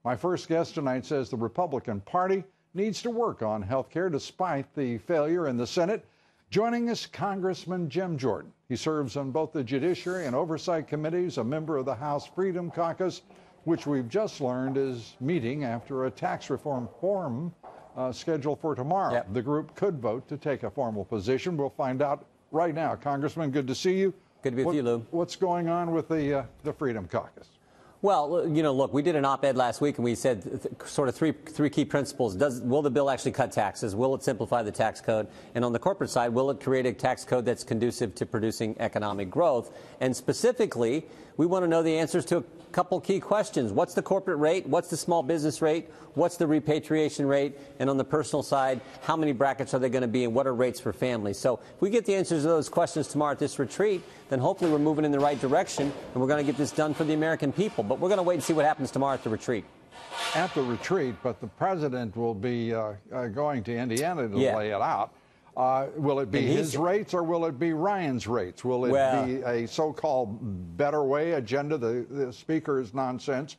My first guest tonight says the Republican Party needs to work on health care despite the failure in the Senate. Joining us, Congressman Jim Jordan. He serves on both the Judiciary and Oversight Committees, a member of the House Freedom Caucus, which we've just learned is meeting after a tax reform forum scheduled for tomorrow. Yep. The group could vote to take a formal position. We'll find out right now. Congressman, good to see you. Good to be with you, Lou. What's going on with the Freedom Caucus? Well, you know, look, we did an op-ed last week, and we said sort of three key principles. Will the bill actually cut taxes? Will it simplify the tax code? And on the corporate side, will it create a tax code that's conducive to producing economic growth? And specifically, we want to know the answers to a couple key questions. What's the corporate rate? What's the small business rate? What's the repatriation rate? And on the personal side, how many brackets are they going to be, and what are rates for families? So if we get the answers to those questions tomorrow at this retreat, then hopefully we're moving in the right direction, and we're going to get this done for the American people. But we're going to wait and see what happens tomorrow at the retreat. At the retreat, but the president will be going to Indiana to lay it out. Will it be his rates, or will it be Ryan's rates? Will it be a so-called better way agenda, the speaker's nonsense?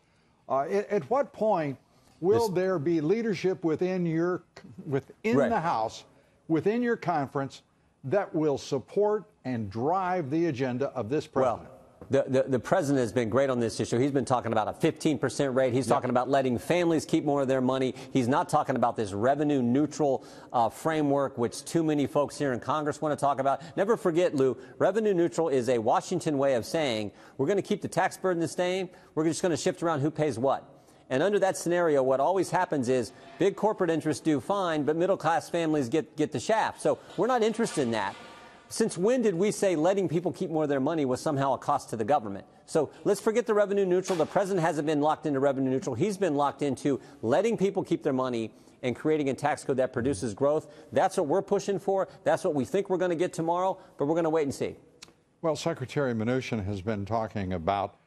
At what point will there be leadership within the House, within your conference, that will support and drive the agenda of this president? Well, the president has been great on this issue. He's been talking about a 15% rate. He's talking about letting families keep more of their money. He's not talking about this revenue neutral framework, which too many folks here in Congress want to talk about. Never forget, Lou, revenue neutral is a Washington way of saying we're going to keep the tax burden the same. We're just going to shift around who pays what. And under that scenario, what always happens is big corporate interests do fine, but middle-class families get the shaft. So we're not interested in that. Since when did we say letting people keep more of their money was somehow a cost to the government? So let's forget the revenue neutral. The president hasn't been locked into revenue neutral. He's been locked into letting people keep their money and creating a tax code that produces growth. That's what we're pushing for. That's what we think we're going to get tomorrow, but we're going to wait and see. Well, Secretary Mnuchin has been talking about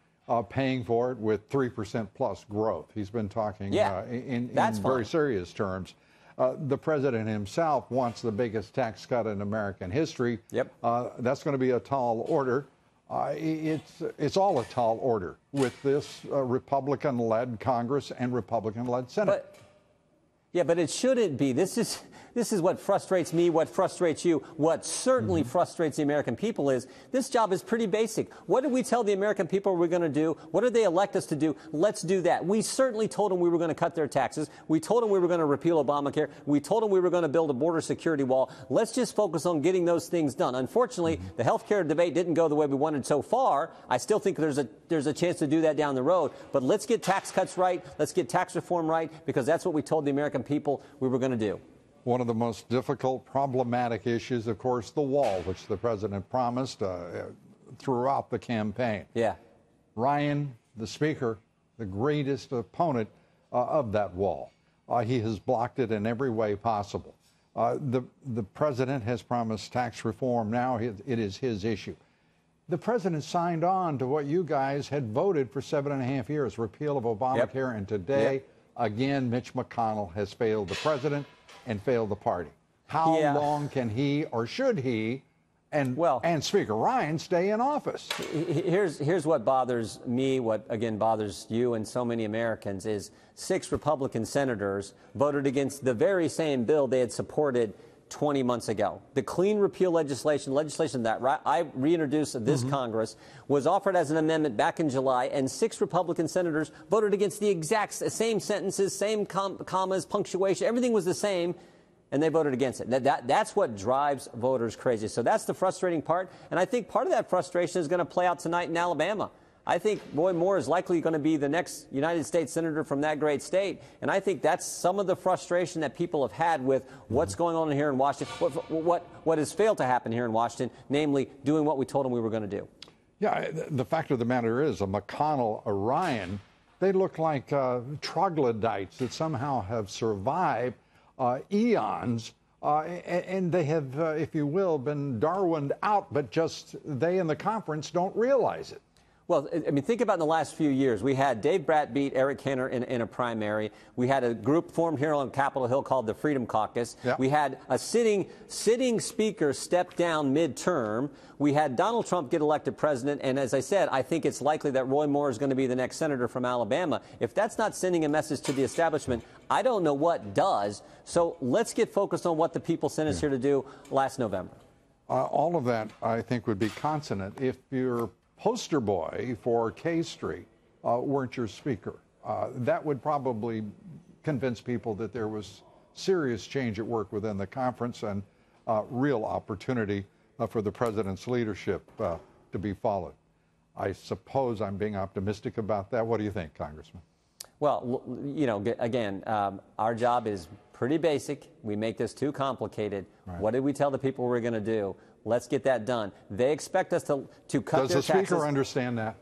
paying for it with 3% plus growth. He's been talking in very serious terms. The president himself wants the biggest tax cut in American history. That's going to be a tall order. It's all a tall order with this Republican-led Congress and Republican-led Senate. But it shouldn't be. This is what frustrates me, what frustrates you, what certainly frustrates the American people is this job is pretty basic. What did we tell the American people we're going to do? What did they elect us to do? Let's do that. We certainly told them we were going to cut their taxes. We told them we were going to repeal Obamacare. We told them we were going to build a border security wall. Let's just focus on getting those things done. Unfortunately, the health care debate didn't go the way we wanted so far. I still think there's a chance to do that down the road. But let's get tax cuts right. Let's get tax reform right, because that's what we told the American people we were going to do. One of the most difficult, problematic issues, of course, the wall, which the president promised throughout the campaign. Ryan, the speaker, the greatest opponent of that wall. He has blocked it in every way possible. The president has promised tax reform. Now it is his issue. The president signed on to what you guys had voted for 7.5 years, repeal of Obamacare, and today, again, Mitch McConnell has failed the president and failed the party. How long can he, or should he, and Speaker Ryan stay in office? Here's what bothers me, what again bothers you and so many Americans, is 6 Republican senators voted against the very same bill they had supported 20 months ago. The clean repeal legislation that I reintroduced this Congress was offered as an amendment back in July, and 6 Republican senators voted against the exact same sentences, same commas, punctuation, everything was the same, and they voted against it. That's what drives voters crazy. So that's the frustrating part, and I think part of that frustration is going to play out tonight in Alabama. I think Roy Moore is likely going to be the next United States senator from that great state. And I think that's some of the frustration that people have had with what's going on here in Washington, what has failed to happen here in Washington, namely doing what we told them we were going to do. Yeah, the fact of the matter is, a McConnell, a Ryan, they look like troglodytes that somehow have survived eons. And they have, if you will, been Darwined out, but just they in the conference don't realize it. Well, I mean, think about in the last few years. We had Dave Bratt beat Eric Cantor in a primary. We had a group formed here on Capitol Hill called the Freedom Caucus. Yep. We had a sitting speaker step down midterm. We had Donald Trump get elected president. And as I said, I think it's likely that Roy Moore is going to be the next senator from Alabama. If that's not sending a message to the establishment, I don't know what does. So let's get focused on what the people sent us here to do last November. All of that, I think, would be consonant if your poster boy for K Street weren't your speaker. That would probably convince people that there was serious change at work within the conference and real opportunity for the president's leadership to be followed. I suppose I'm being optimistic about that. What do you think, Congressman? Well, you know, again, our job is pretty basic. We make this too complicated. Right. What did we tell the people we're going to do? Let's get that done. They expect us to cut their taxes. Does the Speaker understand that?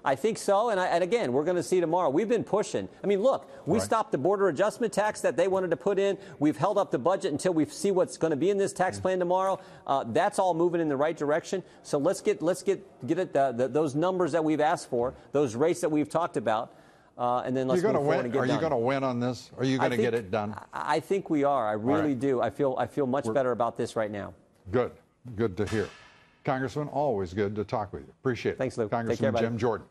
I think so, and again, we're going to see tomorrow. We've been pushing. I mean, look, we stopped the border adjustment tax that they wanted to put in. We've held up the budget until we see what's going to be in this tax plan tomorrow. That's all moving in the right direction. So let's get it, those numbers that we've asked for, those rates that we've talked about. And then let's move forward and get done. Are you going to win on this? Are you going to get it done? I think we are. I really do. I feel much better about this right now. Good. Good to hear. Congressman, always good to talk with you. Appreciate it. Thanks, Lou. Congressman Jim Jordan.